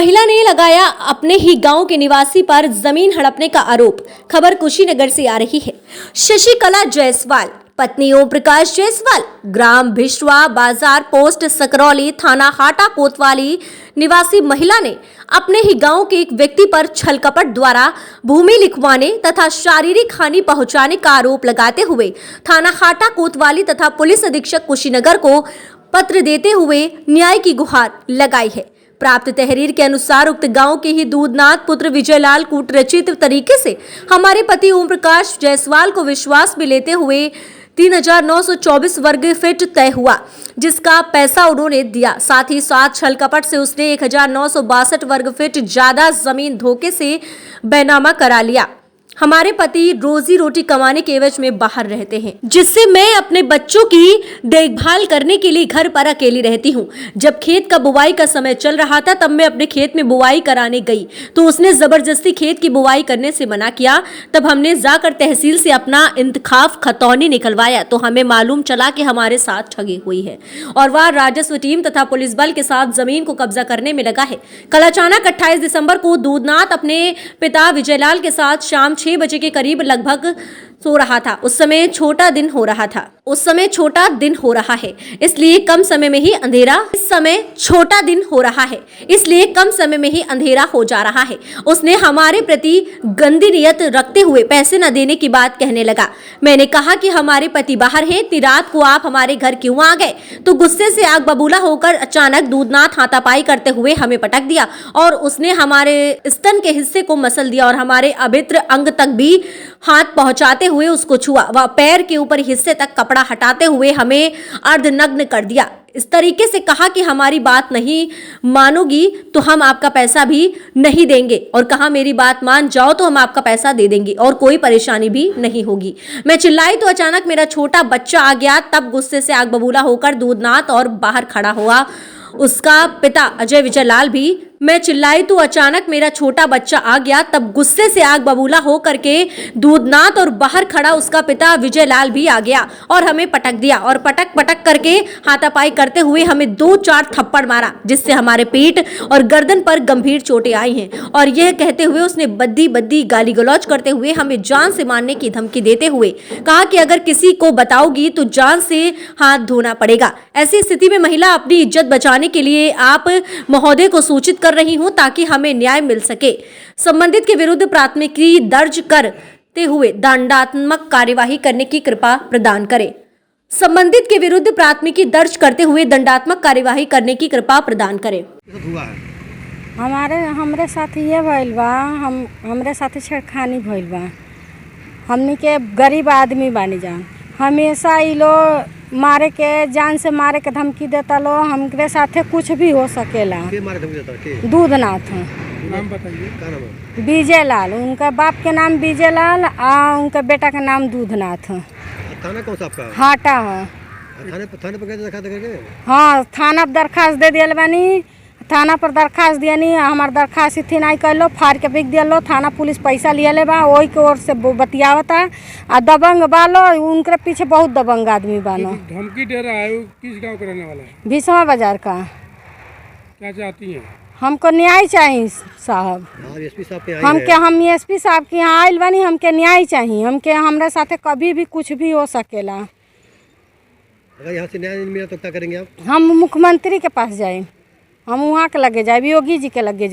महिला ने लगाया अपने ही गांव के निवासी पर जमीन हड़पने का आरोप। खबर कुशीनगर से आ रही है। शशिकला जायसवाल पत्नी ओम प्रकाश जायसवाल ग्राम भिशवा बाजार पोस्ट सकरौली थाना हाटा कोतवाली निवासी महिला ने अपने ही गांव के एक व्यक्ति पर छलकपट द्वारा भूमि लिखवाने तथा शारीरिक हानि पहुंचाने का आरोप लगाते हुए थाना हाटा कोतवाली तथा पुलिस अधीक्षक कुशीनगर को पत्र देते हुए न्याय की गुहार लगाई है। प्राप्त तहरीर के अनुसार उक्त गांव के ही दूधनाथ पुत्र विजयलाल कूटरचित तरीके से हमारे पति ओम प्रकाश जायसवाल को विश्वास में लेते हुए 3,924 वर्ग फीट तय हुआ, जिसका पैसा उन्होंने दिया। साथ ही साथ छल कपट से उसने 1,962 वर्ग फीट ज्यादा जमीन धोखे से बैनामा करा लिया। हमारे पति रोजी रोटी कमाने के एवज में बाहर रहते हैं, जिससे मैं अपने बच्चों की देखभाल करने के लिए घर पर अकेली रहती हूँ। जब खेत का बुवाई का समय चल रहा था तब मैं अपने खेत में बुवाई कराने गई तो उसने जबरदस्ती खेत की बुवाई करने से मना किया। तब हमने जाकर तहसील से अपना इंतखाब खतौनी निकलवाया तो हमें मालूम चला कि हमारे साथ ठगी हुई है और वह राजस्व टीम तथा पुलिस बल के साथ जमीन को कब्जा करने में लगा है। कल अचानक 28 दिसंबर को दूधनाथ अपने पिता विजयलाल के साथ शाम 6 बजे के करीब लगभग सो रहा था। उस समय छोटा दिन हो रहा है, इसलिए कम समय में ही अंधेरा हो जा रहा है। उसने हमारे प्रति गंदी नियत रखते हुए पैसे न देने की बात कहने लगा। मैंने कहा कि हमारे पति बाहर हैं, रात को आप हमारे घर क्यों आ गए? तो गुस्से से आग बबूला होकर अचानक दूधनाथ हाथापाई करते हुए हमें पटक दिया और उसने हमारे स्तन के हिस्से को मसल दिया और हमारे अभित्र अंग तक भी हाथ पहुंचाते हुए उसको छुआ। वह पैर के ऊपर हिस्से तक कपड़ा हटाते हुए हमें अर्धनग्न कर दिया। इस तरीके से कहा कि हमारी बात नहीं मानोगी तो हम आपका पैसा भी नहीं देंगे और कहा मेरी बात मान जाओ तो हम आपका पैसा दे देंगे और कोई परेशानी भी नहीं होगी। मैं चिल्लाई तो अचानक मेरा छोटा बच्चा आ गया। तब गुस्से से आग बबूला होकर दूधनाथ और बाहर खड़ा हुआ उसका पिता अजय विजयलाल भी। मैं चिल्लाई तो अचानक मेरा छोटा बच्चा आ गया। तब गुस्से से आग बबूला हो करके दूधनाथ और बाहर खड़ा उसका पिता विजयलाल भी आ गया और हमें पटक दिया और पटक करके हाथापाई करते हुए हमें 2-4 थप्पड़ मारा, जिससे हमारे पीठ और गर्दन पर गंभीर चोटें आई हैं। और यह कहते हुए उसने बद्दी गाली गलौज करते हुए हमें जान से मारने की धमकी देते हुए कहा कि अगर किसी को बताओगी तो जान से हाथ धोना पड़ेगा। ऐसी स्थिति में महिला अपनी इज्जत बचाने के लिए आप महोदय को सूचित कर रही हूं ताकि हमें न्याय मिल सके। संबंधित के विरुद्ध प्राथमिकी दर्ज करते हुए दंडात्मक कार्यवाही करने की कृपा प्रदान करें। संबंधित के विरुद्ध प्राथमिकी दर्ज करते हुए दंडात्मक कार्यवाही करने की कृपा प्रदान करें। हमरे साथ ये भइल बा, हमरे साथ छेड़खानी भइल बा। हमनी के गरीब आदमी बानी जान, हमेशा ई लो मारे के जान से मारे के धमकी देता लो। हमरे साथे कुछ भी हो सकेला। के मारे धमकी देता के? दूधनाथ नाम बताइए, क्या नाम है? विजयलाल, उनका बाप के नाम विजयलाल और उनका बेटा का नाम दूधनाथ। थाना कौन सा आपका? हाटा है। थाने पर कैसे दरखास्त करके? हाँ, थाना पर दरखास्त दे दियल बानी। थाना पर दरखास्त दियानी, हमार दरखास्त इतनी नहीं कर लो, फाड़ के बिक दिया लो। थाना पुलिस पैसा लिया ले बा, वही के ओर से बतियावता आ दबंग बालो। उनके पीछे बहुत दबंग आदमी बानो। धमकी दे रहा है, किस गांव का रहने वाला है? भिशवा बाजार का। क्या चाहती हैं? हमको न्याय चाहिए साहब। एसपी साहब के हम एसपी साहब के यहाँ आयल बानी। हमके न्याय चाहिए। हमके हमारे साथे कभी भी कुछ भी हो सकेला। अगर यहाँ से न्याय नहीं मिला तो क्या करेंगे आप? हम मुख्यमंत्री के पास जाए, हम वहाँ के लगे जाए, योगी जी के लगे जाए।